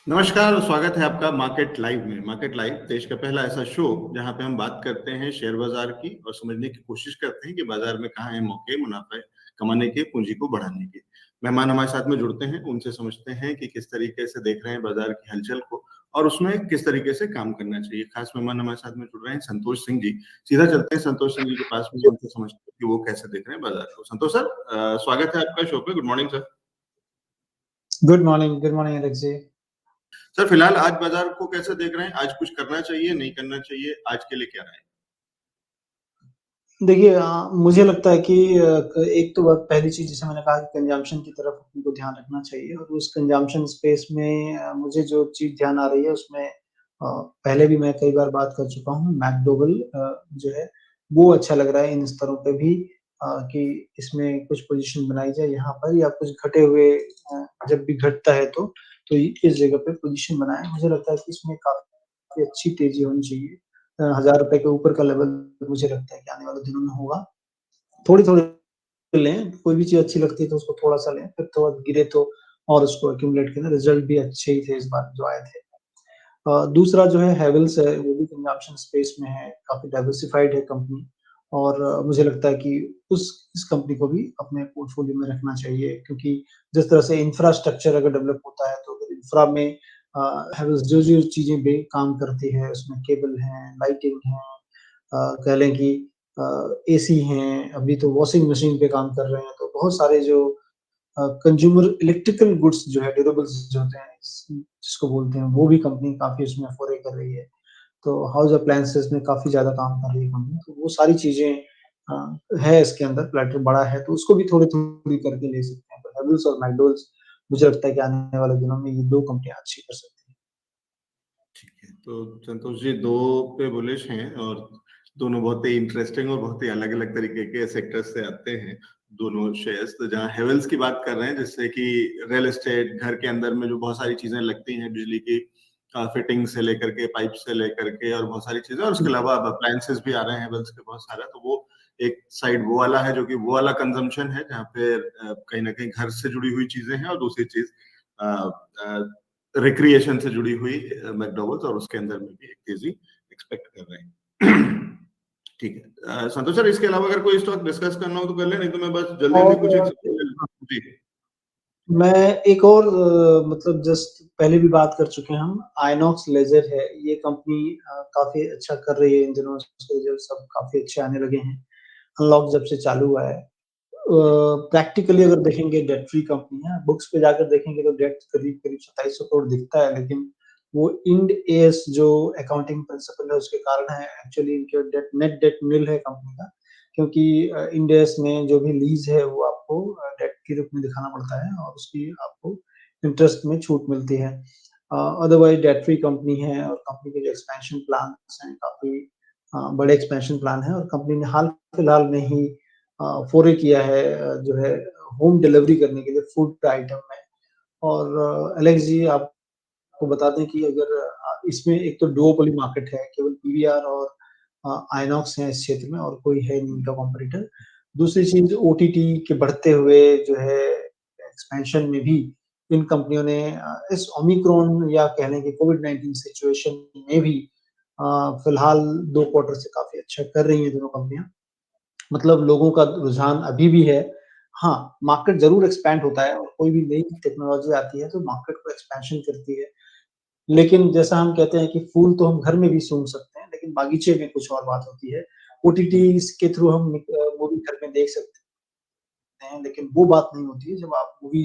नमस्कार और स्वागत है आपका मार्केट लाइव में। मार्केट लाइव देश का पहला ऐसा शो जहां पे हम बात करते हैं शेयर बाजार की और समझने की कोशिश करते हैं कि बाजार में कहाँ हैं मौके मुनाफे कमाने के, पूंजी को बढ़ाने के। मेहमान हमारे साथ में जुड़ते हैं, उनसे समझते हैं कि किस तरीके से देख रहे हैं बाजार की हलचल को और उसमें किस तरीके से काम करना चाहिए। खास मेहमान हमारे साथ में जुड़ रहे हैं संतोष सिंह जी। सीधा चलते हैं संतोष सिंह जी के पास में, उनसे समझते हैं कि वो कैसे देख रहे हैं बाजार को। संतोष सर, स्वागत है आपका शो पे। Good morning sir. Good morning Alex ji. Sir फिलहाल आज बाजार को कैसे देख रहे हैं? आज कुछ करना चाहिए, नहीं करना चाहिए? आज के लिए क्या राय है? देखिए मुझे लगता है कि एक तो बात पहली चीज़ जैसे मैंने कहा कि कंजम्पशन की तरफ हमको ध्यान रखना चाहिए और उस कंजम्पशन स्पेस में मुझे जो चीज़ ध्यान आ रही है उसमें पहले भी मैं कई बार बात कर चुका हूँ मैकडोवेल जो है वो अच्छा लग रहा है इन स्तरों पे भी कि इसमें कुछ पोज़ीशन बनाई जाए यहाँ पर या कुछ घटे हुए जब भी घटता है तो इस जगह पे पोज़ीशन बनाएँ। मुझे लगता है कि इसमें काफ़ी अच्छी तेज़ी होनी चाहिए। ₹1000 के ऊपर का लेवल मुझे लगता है कि आने वाले दिनों में होगा। थोड़ी-थोड़ी लें, कोई भी चीज़ अच्छी लगती है तो उसको थोड़ा-सा लें, फिर थोड़ा गिरे तो और उसको एक्यूमुलेट करें। रिज़ल्ट भी अच्छे ही थे इस बार जो आए थे। दूसरा जो है हेवेल्स है, वो भी कंज़म्पशन स्पेस में है, काफ़ी डाइवर्सिफ़ाइड है कंपनी और मुझे लगता है कि उस इस कंपनी को भी अपने पोर्टफ़ोलियो में रखना चाहिए क्योंकि जिस तरह से इंफ्रास्ट्रक्चर अगर डेवलप होता है, तो अगर इंफ्रा में हेवेल्स जो-जो चीज़ें बे काम करती है, उसमें केबल है, लाइटिंग है कह लें कि एसी हैं, अभी तो वॉशिंग मशीन पे काम कर रहे हैं, तो बहुत सारे जो कंज्यूमर इलेक्ट्रिकल गुड्स जो है, ड्यूरेबल्स जो होते हैं, जिसको बोलते हैं, वो भी कंपनी काफ़ी उसमें फ़ोरे कर रही है। तो हाउस अप्लायंसेस में काफ़ी ज़्यादा काम कर रही है कंपनी, तो वो सारी चीज़ें है इसके अंदर, प्लेटफ़ॉर्म बड़ा है, तो उसको भी थोड़ी-थोड़ी करके ले सकते हैं। तो हेवेल्स और मैकडॉवेल्स मुझे लगता है कि आने वाले दिनों में ये 2 कंपनियाँ अच्छी कर सकती हैं। ठीक है, तो संतोष जी 2 पे बुलिश हैं और दोनों बहुत ही इंटरेस्टिंग और बहुत ही अलग-अलग तरीके के सेक्टर्स से आते हैं, दोनों शेयर्स। तो जहाँ हेवेल्स की बात कर रहे हैं, जिससे कि रियल एस्टेट, घर के अंदर में जो बहुत सारी चीज़ें लगती हैं, बिजली की फिटिंग से लेकर के, पाइप से लेकर के और बहुत सारी चीज़ें और उसके अलावा अब अप्लायंसेस भी आ रहे हैं हेवेल्स के बहुत सारा। तो वो एक साइड वो वाला है, जो कि वो वाला कंज़म्पशन है, जहाँ पे कहीं न कहीं घर से जुड़ी हुई चीज़ें हैं और दूसरी चीज़ अ अ, रिक्रिएशन से जुड़ी हुई मैकडॉवेल्स और उसके अंदर में भी एक तेजी एक्सपेक्ट कर रहे हैं। ठीक है। संतोष सर, इसके अलावा अगर कोई स्टॉक डिस्कस करना हो तो कर लें, नहीं तो मैं बस जल्दी-जल्दी और कुछ एक सवाल ले लेता हूँ। जी। मैं एक और मतलब जस्ट पहले भी बात कर चुके हैं हम, आइनॉक्स लेज़र है, ये कंपनी काफ़ी अच्छा कर रही है इन दिनों, उसके रिज़ल्ट सब काफ़ी अच्छे आने लगे हैं, अनलॉक जब से चालू हुआ है। प्रैक्टिकली अगर देखेंगे डेट फ्री कंपनी है, बुक्स पे जाकर देखेंगे तो डेट करीब-करीब 2700 करोड़ दिखता है, लेकिन वो इंड एस जो अकाउंटिंग प्रिंसिपल है उसके कारण है, एक्चुअली इनके नेट डेट निल है कंपनी का, क्योंकि इंड एस में जो भी लीज़ है वो आपको डेट के रूप में दिखाना पड़ता है और उसकी आपको इंटरेस्ट में छूट मिलती है। अदरवाइज़ डेट फ्री कंपनी है और कंपनी के जो एक्सपेंशन प्लान्स हैं काफ़ी बड़े एक्सपेंशन प्लान हैं और कंपनी ने हाल-फिलहाल में ही फ़ोरे किया है जो है होम डिलीवरी करने के लिए फूड आइटम में और एलेक्स जी आपको बता दें कि अगर इसमें एक तो डुओपोली मार्केट है, केवल पीवीआर और आइनॉक्स हैं इस क्षेत्र में और कोई है नहीं इनका कॉम्पिटिटर। दूसरी चीज़ ओटीटी के बढ़ते हुए जो है एक्सपेंशन में भी इन कंपनियों ने इस ओमिक्रॉन या कह लें कि कोविड-19 सिचुएशन में भी फिलहाल 2 क्वार्टर से काफ़ी अच्छा कर रही हैं दोनों कंपनियाँ। मतलब लोगों का रुझान अभी भी है। हाँ, मार्केट ज़रूर एक्सपैंड होता है और कोई भी नई टेक्नोलॉज़ी आती है तो मार्केट को एक्सपेंशन करती है। लेकिन जैसा हम कहते हैं कि फूल तो हम घर में भी सूंघ सकते हैं, लेकिन बागीचे में कुछ और बात होती है। ओटीटीज़ के थ्रू हम मूवी घर में देख सकते हैं, लेकिन वो बात नहीं होती है जब आप मूवी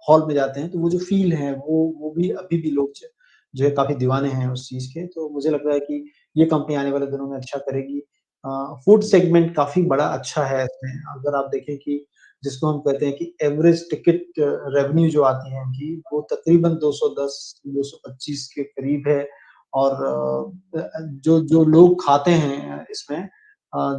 हॉल में जाते हैं, तो वो जो फ़ील है वो भी अभी भी लोग जो है काफ़ी दीवाने हैं उस चीज़ के। तो मुझे लग रहा है कि ये कंपनी आने वाले दिनों में अच्छा करेगी। फूड सेगमेंट काफ़ी बड़ा अच्छा है इसमें। अगर आप देखें कि जिसको हम कहते हैं कि एवरेज टिकट रेवेन्यू जो आती है इनकी, वो तकरीबन 210-225 के करीब है और जो जो लोग खाते हैं इसमें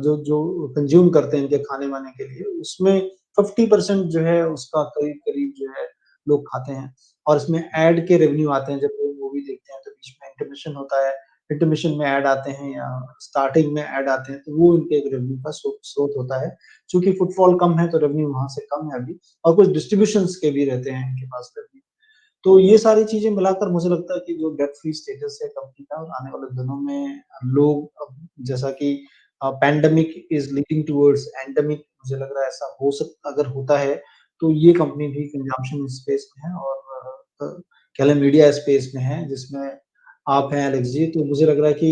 जो जो कंज़्यूम करते हैं इनके खाने-वाने के लिए, उसमें 50% जो है उसका करीब-करीब जो है लोग खाते हैं और इसमें ऐड के रेवेन्यू आते हैं जब लोग मूवी देखते हैं तो बीच में इंटरमिशन होता है, इंटरमिशन में ऐड आते हैं या स्टार्टिंग में ऐड आते हैं तो वो इनके एक रेवेन्यू का स्रोत होता है। चूँकि फुटफॉल कम है तो रेवेन्यू वहाँ से कम है अभी और कुछ डिस्ट्रीब्यूशंस के भी रहते हैं इनके पास रेवेन्यू। तो ये सारी चीज़ें मिलाकर मुझे लगता है कि जो डेब्ट फ्री स्टेटस है कंपनी का और आने वाले दिनों में लोग जैसा कि pandemic is leading towards endemic मुझे लग रहा है ऐसा हो सक अगर होता है, तो ये कंपनी भी कंजम्पशन स्पेस में है और कह लें मीडिया स्पेस में है जिसमें आप हैं एलेक्स जी, तो मुझे लग रहा है कि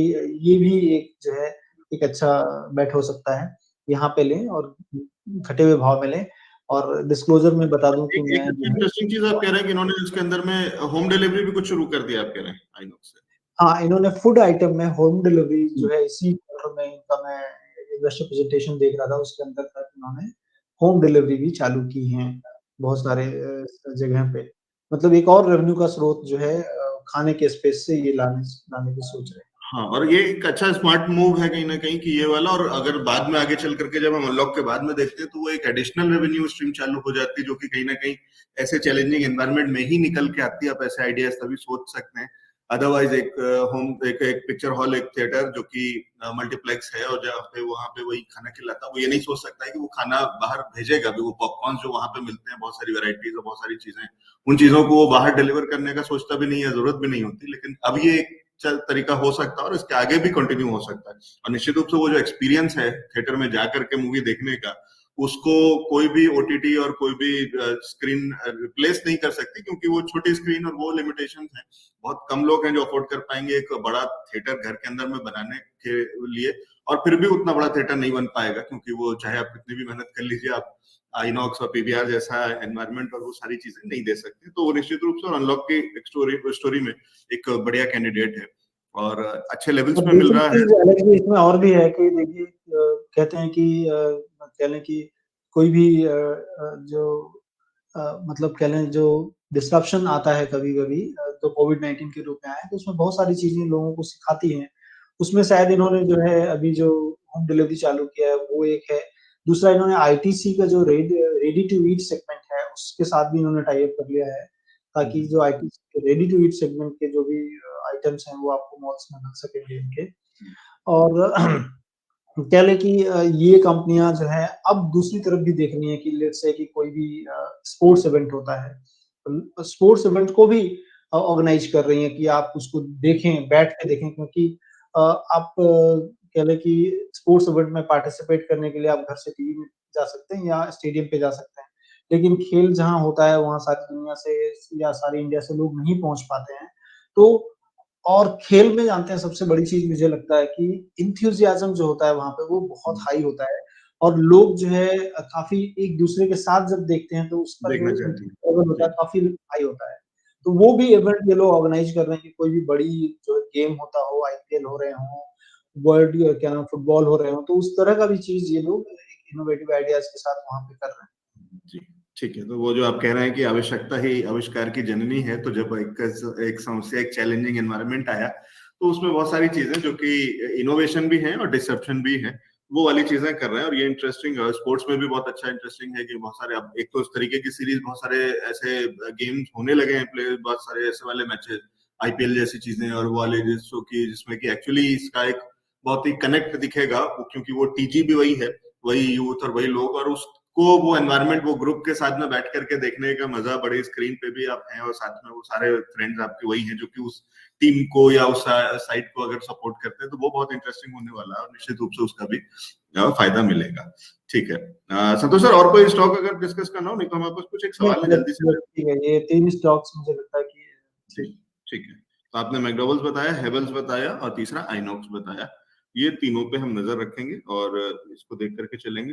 ये भी एक जो है एक अच्छा बेट हो सकता है। यहाँ पे लें और घटे हुए भाव में लें और डिस्क्लोज़र में बता दूँ कि एक एक मैं अच्छी जो है इंटरेस्टिंग चीज़ आप कह रहे हैं कि इन्होंने इसके अंदर में होम डिलीवरी भी कुछ शुरू कर दिया आप कह रहे हैं आइनॉक्स से। हाँ, इन्होंने फूड आइटम में होम डिलीवरी हुँ। जो है इसी क्वार्टर में इनका मैं इन्वेस्टर प्रेजेंटेशन देख रहा था उसके अंदर तक इन्होंने होम डिलीवरी भी चालू की हैं, बहुत सारे जगह पे। मतलब एक और रेवेन्यू का स्रोत जो है खाने के स्पेस से ये लाने लाने की सोच रहे हैं। हाँ, और ये एक अच्छा स्मार्ट मूव है कहीं न कहीं कि ये वाला, और अगर बाद में आगे चल करके जब हम अनलॉक के बाद में देखते हैं तो वो एक एडिशनल रेवेन्यू स्ट्रीम चालू हो जाती है जो कि कहीं न कहीं ऐसे चैलेंजिंग एनवायरनमेंट में ही निकल के आती है। आप ऐसे आइडियाज़ तभी सोच सकते हैं। अदरवाइज़ एक एक पिक्चर हॉल, एक थिएटर जो कि मल्टीप्लेक्स है और जहाँ पे वहाँ पे वही खाना खिलाता है, वो ये नहीं सोच सकता है कि वो खाना बाहर भेजेगा भी। वो पॉपकॉर्न जो वहाँ पे मिलते हैं, बहुत सारी वैराइटीज़ और बहुत सारी चीज़ें, उन चीज़ों को वो बाहर डिलीवर करने का सोचता भी नहीं है, ज़रूरत भी नहीं होती। लेकिन अब ये एक तरीका हो सकता है और इसके आगे भी कंटिन्यू हो सकता है। और निश्चित रूप से वो जो एक्सपीरियंस है थिएटर में जाकर के मूवी देखने का, उसको कोई भी ओटीटी और कोई भी स्क्रीन रिप्लेस नहीं कर सकती, क्योंकि वो छोटी स्क्रीन और वो लिमिटेशंस हैं। बहुत कम लोग हैं जो अफोर्ड कर पाएंगे एक बड़ा थिएटर घर के अंदर में बनाने के लिए, और फिर भी उतना बड़ा थिएटर नहीं बन पाएगा, क्योंकि वो चाहे आप कितनी भी मेहनत कर लीजिए, आप आइनॉक्स और पीवीआर जैसा एनवायरनमेंट और वो सारी चीजें नहीं दे सकते। तो वो निश्चित रूप से अनलॉक की स्टोरी में एक बढ़िया कैंडिडेट है और अच्छे लेवल्स और पे मिल दूसरी रहा है। चीज़ अलग भी इसमें और भी है कि देखिए कहते हैं कि कह लें कि कोई भी जो मतलब कह लें जो डिसरप्शन आता है कभी-कभी तो कोविड-19 के रूप में आया है, तो उसमें बहुत सारी चीज़ें लोगों को सिखाती हैं। उसमें शायद इन्होंने जो है अभी जो होम डिलीवरी चालू किया है वो एक है। दूसरा इन्होंने आईटीसी का जो रेडी टू ईट सेगमेंट है उसके साथ भी इन्होंने टाई अप कर लिया है, ताकि जो आईटीसी के रेडी टू ईट सेगमेंट के जो भी आइटम्स हैं वो आपको मॉल्स में मिल सकेंगे इनके। और कह लें कि ये कंपनियाँ जो हैं अब दूसरी तरफ भी देख रही हैं कि लेट्स से कि कोई भी स्पोर्ट्स इवेंट होता है। स्पोर्ट्स इवेंट को भी ऑर्गेनाइज़ कर रही हैं कि आप उसको देखें, बैठ के देखें क्योंकि आप कह लें कि स्पोर्ट्स इवेंट में पार्टिसिपेट करने के लिए आप घर से टीवी में जा सकते हैं या स्टेडियम पे जा सकते हैं। लेकिन खेल जहाँ होता है वहाँ सारी दुनिया से या सारी इंडिया से लोग नहीं पहुँच पाते हैं। तो और खेल में जानते हैं सबसे बड़ी चीज़ मुझे लगता है कि एंथुसियाज़्म जो होता है वहाँ पे वो बहुत हाई होता है और लोग जो है काफ़ी एक-दूसरे के साथ जब देखते हैं तो उसका जो देखना चाहती है। एंथुसियाज़्म होता है जी। काफ़ी हाई होता है। तो वो भी इवेंट ये लोग ऑर्गेनाइज़ कर रहे हैं कि कोई भी बड़ी जो गेम होता हो, आईपीएल हो रहे हों, वर्ल्ड क्या नाम फुटबॉल हो रहे हों, तो उस तरह का भी चीज़ ये लोग एक इनोवेटिव आइडियाज़ के साथ वहाँ पे कर रहे हैं। जी, ठीक है। तो वो जो आप कह रहे हैं कि आवश्यकता ही आविष्कार की जननी है, तो जब एक समस्या, एक चैलेंजिंग एनवायरनमेंट आया, तो उसमें बहुत सारी चीज़ें जो कि इनोवेशन भी हैं और डिसरप्शन भी हैं, वो वाली चीज़ें कर रहे हैं। और ये इंटरेस्टिंग स्पोर्ट्स में भी बहुत अच्छा इंटरेस्टिंग है कि बहुत सारे, अब एक तो इस तरीके की सीरीज़, बहुत सारे ऐसे गेम्स होने लगे हैं, बहुत सारे ऐसे वाले मैचेज़, आईपीएल जैसी चीज़ें और वो वाले जिसमें कि एक्चुअली इसका एक बहुत ही कनेक्ट दिखेगा, क्योंकि वो टीजी भी वही है, वही यूथ और वही लोग, और उसको वो एनवायरनमेंट, वो ग्रुप के साथ में बैठ करके देखने का मजा, बड़ी स्क्रीन पे भी आप हैं और साथ में वो सारे फ्रेंड्स आपके वही हैं जो कि उस टीम को या उस साइड को अगर सपोर्ट करते हैं, तो वो बहुत इंटरेस्टिंग होने वाला है और निश्चित रूप से उसका भी फायदा मिलेगा। ठीक है। संतोष सर, और कोई स्टॉक अगर डिस्कस करना हो, नहीं तो हमारे पास कुछ एक नहीं, सवाल है बस जल्दी से। बस ठीक है, ये 3 स्टॉक्स मुझे लगता है कि जी, ठीक ठीक है। तो आपने मैकडॉवेल्स बताया, हेवेल्स बताया और तीसरा आइनॉक्स बताया। ये तीनों पे हम नज़र रखेंगे और इसको देख कर के चलेंगे।